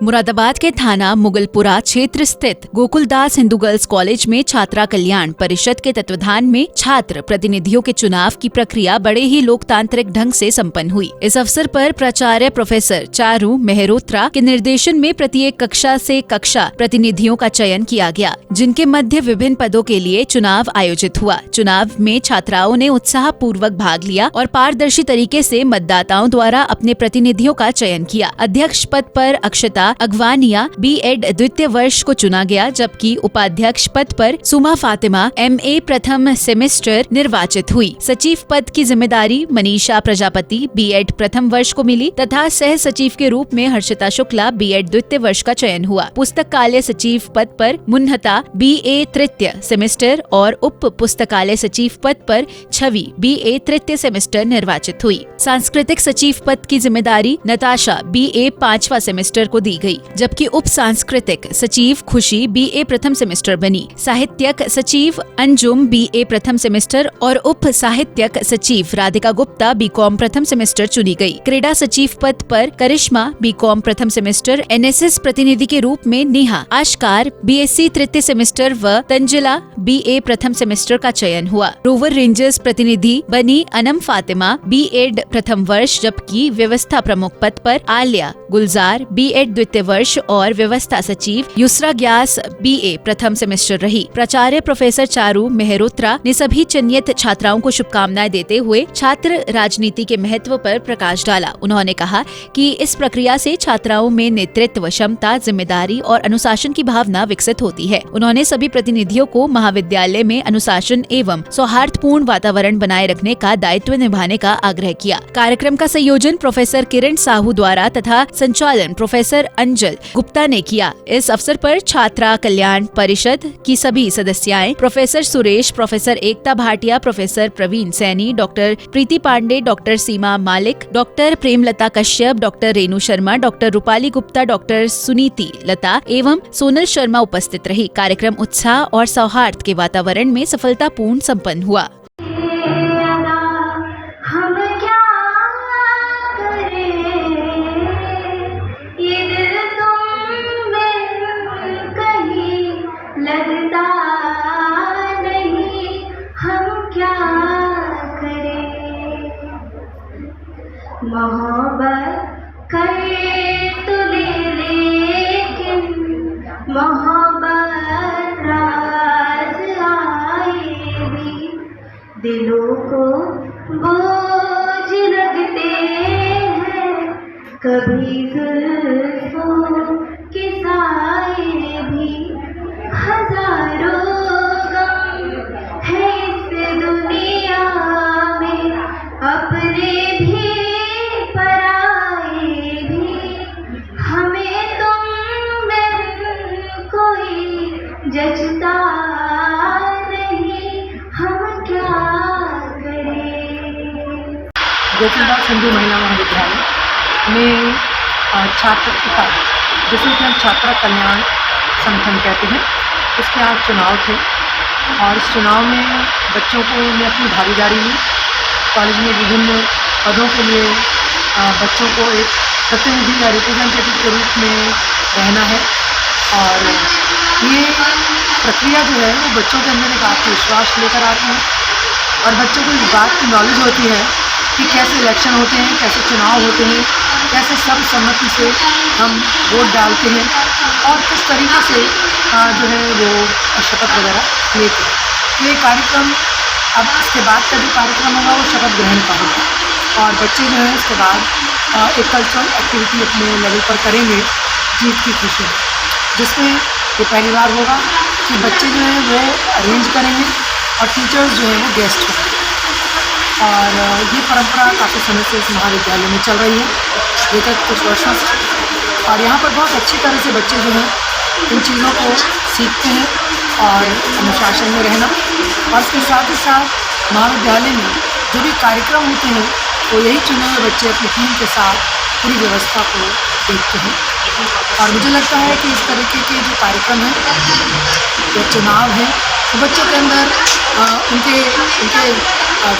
मुरादाबाद के थाना मुगलपुरा क्षेत्र स्थित गोकुलदास हिंदू गर्ल्स कॉलेज में छात्रा कल्याण परिषद के तत्वाधान में छात्र प्रतिनिधियों के चुनाव की प्रक्रिया बड़े ही लोकतांत्रिक ढंग से संपन्न हुई। इस अवसर पर प्राचार्य प्रोफेसर चारू मेहरोत्रा के निर्देशन में प्रत्येक कक्षा से कक्षा प्रतिनिधियों का चयन किया गया, जिनके मध्य विभिन्न पदों के लिए चुनाव आयोजित हुआ। चुनाव में छात्राओं ने उत्साह पूर्वक भाग लिया और पारदर्शी तरीके से मतदाताओं द्वारा अपने प्रतिनिधियों का चयन किया। अध्यक्ष पद पर अक्षता अगवानिया B.Ed द्वितीय वर्ष को चुना गया, जबकि उपाध्यक्ष पद पर सुमा फातिमा MA प्रथम सेमेस्टर निर्वाचित हुई। सचिव पद की जिम्मेदारी मनीषा प्रजापति B.Ed प्रथम वर्ष को मिली तथा सह सचिव के रूप में हर्षिता शुक्ला B.Ed द्वितीय वर्ष का चयन हुआ। पुस्तकालय सचिव पद पर मुन्हता BA तृतीय सेमेस्टर और उप पुस्तकालय सचिव पद पर छवि BA तृतीय सेमेस्टर निर्वाचित हुई। सांस्कृतिक सचिव पद की जिम्मेदारी नताशा BA पांचवा सेमेस्टर को दी गई, जबकि उप सांस्कृतिक सचिव खुशी BA प्रथम सेमेस्टर बनी। साहित्यक सचिव अंजुम BA प्रथम सेमेस्टर और उप साहित्यक सचिव राधिका गुप्ता BCom प्रथम सेमेस्टर चुनी गई। क्रीड़ा सचिव पद पर करिश्मा BCom प्रथम सेमेस्टर, NSS प्रतिनिधि के रूप में नेहा आशकार BSc तृतीय सेमेस्टर व तंजिला BA प्रथम सेमेस्टर का चयन हुआ। रोवर रेंजर्स प्रतिनिधि बनी अनम फातिमा B.Ed प्रथम वर्ष, जबकि व्यवस्था प्रमुख पद पर आलिया गुलजार B.Ed द्वितीय वर्ष और व्यवस्था सचिव युसरा ग्यास BA प्रथम सेमेस्टर रही। प्राचार्य प्रोफेसर चारू मेहरोत्रा ने सभी चयनित छात्राओं को शुभकामनाएं देते हुए छात्र राजनीति के महत्व पर प्रकाश डाला। उन्होंने कहा कि इस प्रक्रिया से छात्राओं में नेतृत्व क्षमता, जिम्मेदारी और अनुशासन की भावना विकसित होती है। उन्होंने सभी प्रतिनिधियों को महाविद्यालय में अनुशासन एवं सौहार्दपूर्ण वातावरण बनाए रखने का दायित्व निभाने का आग्रह किया। कार्यक्रम का संयोजन प्रोफेसर किरण साहू द्वारा तथा संचालन प्रोफेसर अंजल गुप्ता ने किया। इस अवसर पर छात्रा कल्याण परिषद की सभी सदस्याएं professor Suresh, professor Ekta Bhatia, professor Praveen Saini, doctor Preeti Pandey, doctor Seema Malik, doctor Premlata Kashyap, doctor Renu Sharma, doctor Rupali Gupta, doctor Suniti Lata एवं सोनल शर्मा उपस्थित रही। कार्यक्रम उत्साह और सौहार्द के वातावरण में सफलतापूर्ण संपन्न हुआ। लगता नहीं हम क्या करें, मोहब्बत करे तो ले, लेकिन मोहब्बत राज आए भी दिलों को बोझ लगते हैं, कभी जुल्फों के साए भी हजारों गम है इस दुनिया में, अपने भी पराए भी, हमें तुम बिन कोई जचता नहीं, हम क्या करें। गोकुलदास हिंदू महिला महाविद्यालय में छात्र इकाई, जिसे कि हम छात्रा कल्याण संगठन कहते हैं, उसके आज चुनाव थे और इस चुनाव में बच्चों को ने अपनी भागीदारी ली। कॉलेज में विभिन्न पदों के लिए बच्चों को एक प्रतिनिधि या रिप्रेजेंटेटिव के रूप में रहना है और ये प्रक्रिया जो है वो बच्चों के अंदर एक आत्मविश्वास लेकर आती है और बच्चों को इस बात की नॉलेज होती है कि कैसे इलेक्शन होते हैं, कैसे चुनाव होते हैं, कैसे सर्वसम्मति से हम वोट डालते हैं और किस तरीके से जो है वो शपथ वगैरह लेते हैं। तो ये कार्यक्रम अब इसके बाद का जो कार्यक्रम होगा वो शपथ ग्रहण का होगा और बच्चे जो हैं इसके बाद एक कल्चरल एक्टिविटी अपने लेवल पर करेंगे जीत की खुशी में, जिसमें ये पहली बार होगा कि बच्चे जो हैं वो अरेंज करेंगे और टीचर्स जो हैं वो गेस्ट होंगे और ये परंपरा काफ़ी समय से इस महाविद्यालय में चल रही है विगत कुछ वर्षों से और यहाँ पर बहुत अच्छी तरह से बच्चे जो हैं इन चीज़ों को सीखते हैं और अनुशासन में रहना और इसके साथ ही साथ महाविद्यालय में जो भी कार्यक्रम होते हैं वो यही चुने हुए बच्चे अपनी टीम के साथ पूरी व्यवस्था को देखते हैं और मुझे लगता है कि इस तरीके के जो कार्यक्रम हैं, जो चुनाव हैं, तो बच्चों के अंदर उनके उनके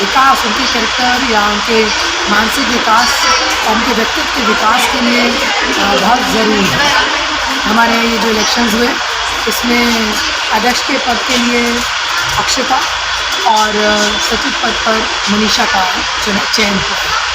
विकास, उनके कैरेक्टर या उनके मानसिक विकास और उनके व्यक्तित्व के विकास के लिए बहुत ज़रूरी है। हमारे ये जो इलेक्शंस हुए इसमें अध्यक्ष के पद के लिए अक्षता और सचिव पद पर मनीषा का चयन हुआ।